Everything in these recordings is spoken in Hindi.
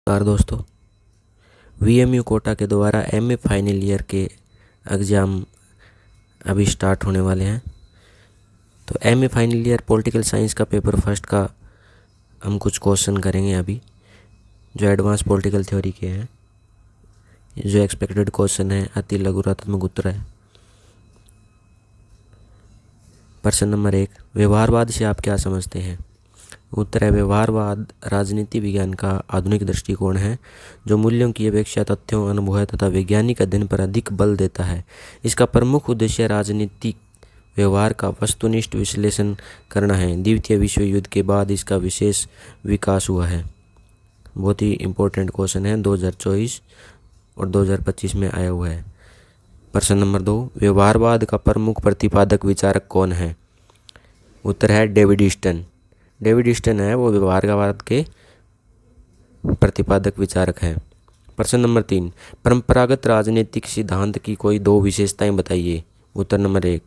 दोस्तों, वीएमयू कोटा के द्वारा एमए फाइनल ईयर के एग्ज़ाम अभी स्टार्ट होने वाले हैं। तो MA final year political science का पेपर फर्स्ट का हम कुछ क्वेश्चन करेंगे अभी, जो एडवांस पॉलिटिकल थ्योरी के हैं। जो एक्सपेक्टेड क्वेश्चन है अति लघुरात्मक उत्तर है। प्रश्न नंबर 1, व्यवहारवाद से आप क्या समझते हैं? उत्तर है, व्यवहारवाद राजनीति विज्ञान का आधुनिक दृष्टिकोण है जो मूल्यों की अपेक्षा तथ्यों, अनुभव तथा वैज्ञानिक अध्ययन पर अधिक बल देता है। इसका प्रमुख उद्देश्य राजनीतिक व्यवहार का वस्तुनिष्ठ विश्लेषण करना है। द्वितीय विश्व युद्ध के बाद इसका विशेष विकास हुआ है। बहुत ही इम्पोर्टेंट क्वेश्चन है, 2024 और 2025 में आया हुआ है। प्रश्न नंबर 2, व्यवहारवाद का प्रमुख प्रतिपादक विचारक कौन है? उत्तर है डेविड ईस्टन। डेविड ईस्टन है वो व्यवहारवाद के प्रतिपादक विचारक है। प्रश्न नंबर 3, परंपरागत राजनीतिक सिद्धांत की कोई दो विशेषताएं बताइए। उत्तर नंबर 1,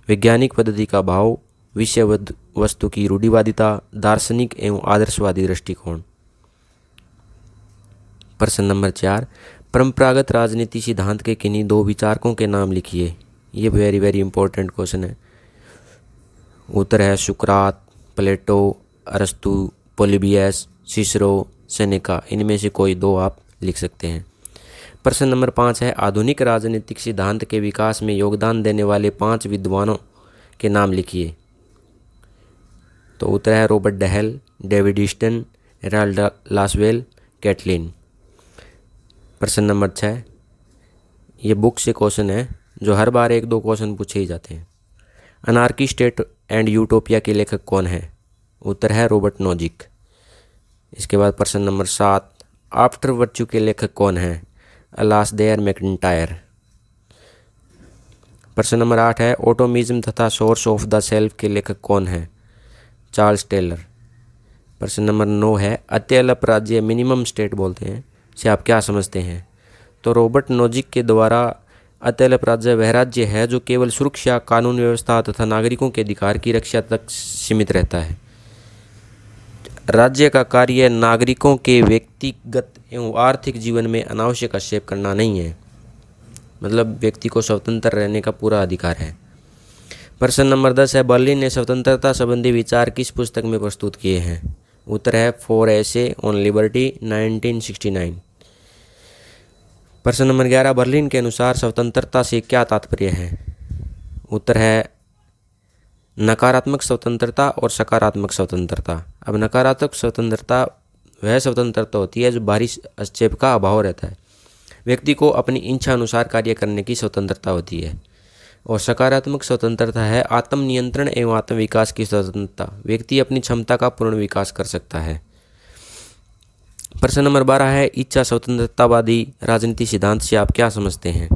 वैज्ञानिक पद्धति का भाव, विषय वस्तु की रूढ़िवादिता, दार्शनिक एवं आदर्शवादी दृष्टिकोण। प्रश्न नंबर 4, परंपरागत राजनीति सिद्धांत के किन्हीं दो विचारकों के नाम लिखिए। ये वेरी इंपॉर्टेंट क्वेश्चन है। उत्तर है सुकरात, प्लेटो, अरस्तु, पोलिबियस, सिसरो, सेनेका। इनमें से कोई दो आप लिख सकते हैं। प्रश्न नंबर 5 है, आधुनिक राजनीतिक सिद्धांत के विकास में योगदान देने वाले 5 विद्वानों के नाम लिखिए। तो उत्तर है Robert Dahl, David Easton, Harold Lasswell, Catlin. प्रश्न नंबर 6, ये बुक से क्वेश्चन है जो हर बार 1-2 क्वेश्चन पूछे ही जाते हैं। अनार्की स्टेट एंड यूटोपिया के लेखक कौन है? उत्तर है रॉबर्ट नोजिक। इसके बाद प्रश्न नंबर 7, आफ्टर वर्च्यू के लेखक कौन है? अलासडेयर मैकिंटायर। प्रश्न नंबर 8 है, ऑटोमिज्म तथा सोर्स ऑफ द सेल्फ के लेखक कौन है? Charles Taylor. प्रश्न नंबर 9 है, अत्यल्प राज्य मिनिमम स्टेट बोलते हैं, से आप क्या समझते हैं? तो रॉबर्ट नोजिक के द्वारा अत्यल्प राज्य वह राज्य है जो केवल सुरक्षा, कानून व्यवस्था तथा नागरिकों के अधिकार की रक्षा तक सीमित रहता है। राज्य का कार्य नागरिकों के व्यक्तिगत एवं आर्थिक जीवन में अनावश्यक हस्तक्षेप करना नहीं है, मतलब व्यक्ति को स्वतंत्र रहने का पूरा अधिकार है। प्रश्न नंबर 10 है, बर्लिन ने स्वतंत्रता संबंधी विचार किस पुस्तक में प्रस्तुत किए हैं? उत्तर है फॉर एसे ऑन लिबर्टी, 1969। प्रश्न नंबर 11, बर्लिन के अनुसार स्वतंत्रता से क्या तात्पर्य है? उत्तर है नकारात्मक स्वतंत्रता और सकारात्मक स्वतंत्रता। अब नकारात्मक स्वतंत्रता वह स्वतंत्रता होती है जो बाहरी हस्तक्षेप का अभाव रहता है, व्यक्ति को अपनी इच्छा अनुसार कार्य करने की स्वतंत्रता होती है। और सकारात्मक स्वतंत्रता है आत्म नियंत्रण एवं आत्म विकास की स्वतंत्रता, व्यक्ति अपनी क्षमता का पूर्ण विकास कर सकता है। प्रश्न नंबर 12 है, इच्छा स्वतंत्रतावादी राजनीति सिद्धांत से आप क्या समझते हैं?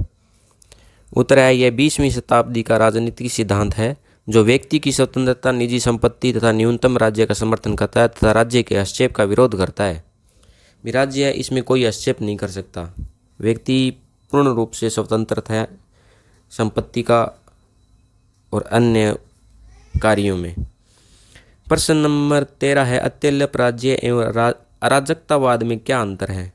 उत्तर है, यह 20वीं शताब्दी का राजनीतिक सिद्धांत है जो व्यक्ति की स्वतंत्रता, निजी संपत्ति तथा न्यूनतम राज्य का समर्थन करता है तथा राज्य के हस्तक्षेप का विरोध करता है। राज्य है इसमें कोई हस्तक्षेप नहीं कर सकता, व्यक्ति पूर्ण रूप से स्वतंत्र है संपत्ति का और अन्य कार्यों में। प्रश्न नंबर 13 है, अत्यल्प राज्य एवं अराजकतावाद में क्या अंतर है?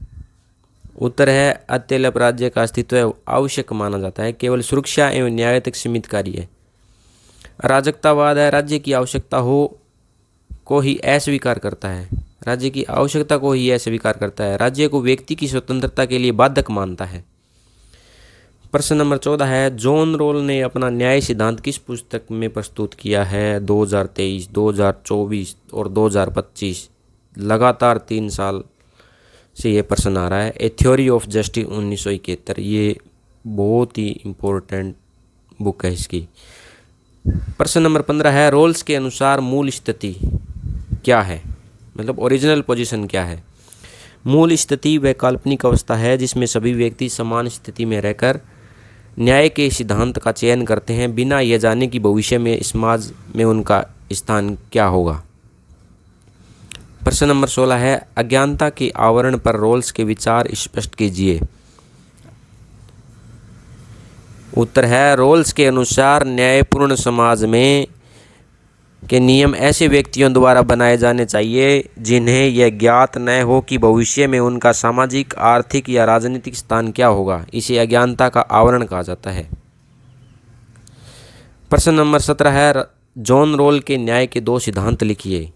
उत्तर है, अत्यल्प राज्य का अस्तित्व आवश्यक माना जाता है, केवल सुरक्षा एवं न्याय तक सीमित कार्य है। अराजकतावाद है राज्य की आवश्यकता को ही अस्वीकार करता है, राज्य की आवश्यकता को ही अस्वीकार करता है, राज्य को व्यक्ति की स्वतंत्रता के लिए बाधक मानता है। प्रश्न नंबर 14 है, जॉन रोल ने अपना न्याय सिद्धांत किस पुस्तक में प्रस्तुत किया है? 2023, 2024 और 2025, लगातार 3 साल से ये प्रश्न आ रहा है। ए थ्योरी ऑफ जस्टिस 1971, ये बहुत ही इम्पोर्टेंट बुक है इसकी। प्रश्न नंबर 15 है, रोल्स के अनुसार मूल स्थिति क्या है, मतलब ओरिजिनल पोजीशन क्या है? मूल स्थिति वह काल्पनिक अवस्था है जिसमें सभी व्यक्ति समान स्थिति में रहकर न्याय के सिद्धांत का चयन करते हैं, बिना यह जाने कि भविष्य में समाज में उनका स्थान क्या होगा। प्रश्न नंबर 16 है, अज्ञानता के आवरण पर रोल्स के विचार स्पष्ट कीजिए। उत्तर है, रोल्स के अनुसार न्यायपूर्ण समाज में के नियम ऐसे व्यक्तियों द्वारा बनाए जाने चाहिए जिन्हें यह ज्ञात न हो कि भविष्य में उनका सामाजिक, आर्थिक या राजनीतिक स्थान क्या होगा। इसे अज्ञानता का आवरण कहा जाता है। प्रश्न नंबर 17 है, जॉन रोल के न्याय के 2 सिद्धांत लिखिए।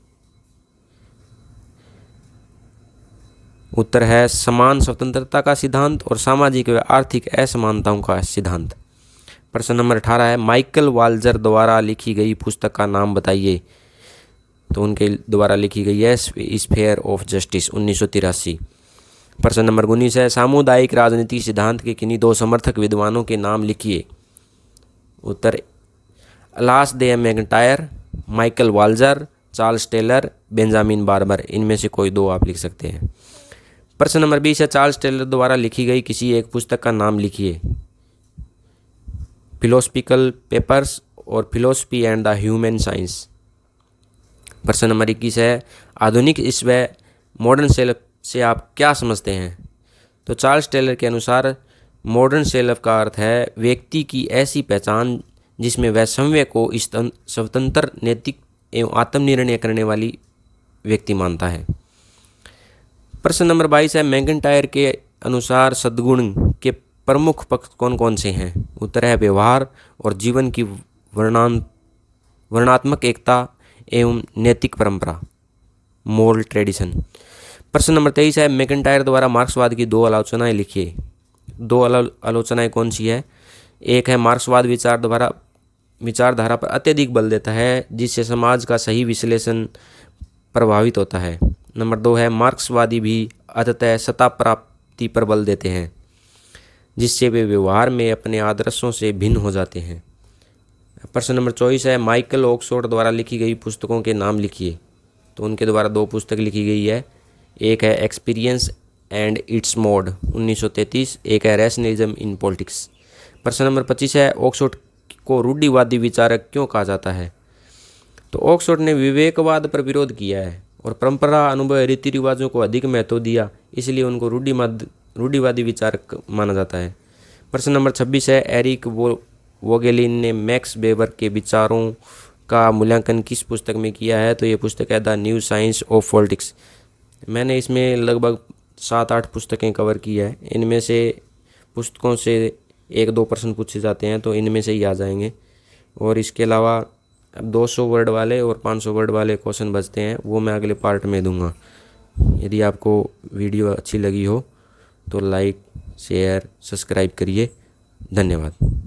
उत्तर है समान स्वतंत्रता का सिद्धांत और सामाजिक व आर्थिक असमानताओं का सिद्धांत। प्रश्न नंबर 18 है, माइकल वाल्जर द्वारा लिखी गई पुस्तक का नाम बताइए। तो उनके द्वारा लिखी गई है स्फीयर ऑफ जस्टिस 1983। प्रश्न नंबर 19 है, सामुदायिक राजनीति सिद्धांत के किन्हीं 2 समर्थक विद्वानों के नाम लिखिए। उत्तर Alasdair MacIntyre, Michael Walzer, Charles Taylor, Benjamin Barber. इनमें से कोई 2 आप लिख सकते हैं। प्रश्न नंबर 20 है, चार्ल्स टेलर द्वारा लिखी गई किसी एक पुस्तक का नाम लिखिए। फिलोसफिकल पेपर्स और philosophy and the human science. प्रश्न नंबर 21 है, आधुनिक ईश्व मॉडर्न सेल्फ से आप क्या समझते हैं। तो चार्ल्स टेलर के अनुसार मॉडर्न सेल्फ का अर्थ है व्यक्ति की ऐसी पहचान जिसमें वह स्वयं को स्वतंत्र, नैतिक एवं आत्मनिर्णय करने वाली व्यक्ति मानता है। प्रश्न नंबर 22 है, मैकइंटायर के अनुसार सद्गुण के प्रमुख पक्ष कौन कौन से हैं। उत्तर है व्यवहार और जीवन की वर्णात्मक एकता एवं नैतिक परंपरा, मोरल ट्रेडिशन। प्रश्न नंबर 23 है, मैकइंटायर द्वारा मार्क्सवाद की 2 आलोचनाएं लिखिए। 2 आलोचनाएं कौन सी है। एक है, मार्क्सवाद विचारधारा पर अत्यधिक बल देता है जिससे समाज का सही विश्लेषण प्रभावित होता है। नंबर 2 है, मार्क्सवादी भी अंततः सत्ता प्राप्ति पर बल देते हैं जिससे वे व्यवहार में अपने आदर्शों से भिन्न हो जाते हैं। प्रश्न नंबर 24 है, माइकल ऑक्सफोर्ड द्वारा लिखी गई पुस्तकों के नाम लिखिए। तो उनके द्वारा 2 पुस्तक लिखी गई है। एक है एक्सपीरियंस एंड इट्स मोड 1933, एक है रैशनलिज्म इन पॉलिटिक्स। प्रश्न नंबर 25 है, ऑक्सफोर्ड को रूढ़िवादी विचारक क्यों कहा जाता है। तो ऑक्सफोर्ड ने विवेकवाद पर विरोध किया है और परंपरा, अनुभव, रीति रिवाजों को अधिक महत्व दिया, इसलिए उनको रूढ़िवादी विचारक माना जाता है। प्रश्न नंबर 26 है, एरिक वोगेलिन ने मैक्स वेबर के विचारों का मूल्यांकन किस पुस्तक में किया है। तो ये पुस्तक है the new science of politics. मैंने इसमें लगभग 7-8 पुस्तकें कवर की है। इनमें से पुस्तकों से 1-2 प्रश्न पूछे जाते हैं तो इनमें से ही आ जाएंगे। और इसके अलावा 200 वर्ड वाले और 500 वर्ड वाले क्वेश्चन बचते हैं, वो मैं अगले पार्ट में दूंगा। यदि आपको वीडियो अच्छी लगी हो तो लाइक, शेयर, सब्सक्राइब करिए। धन्यवाद।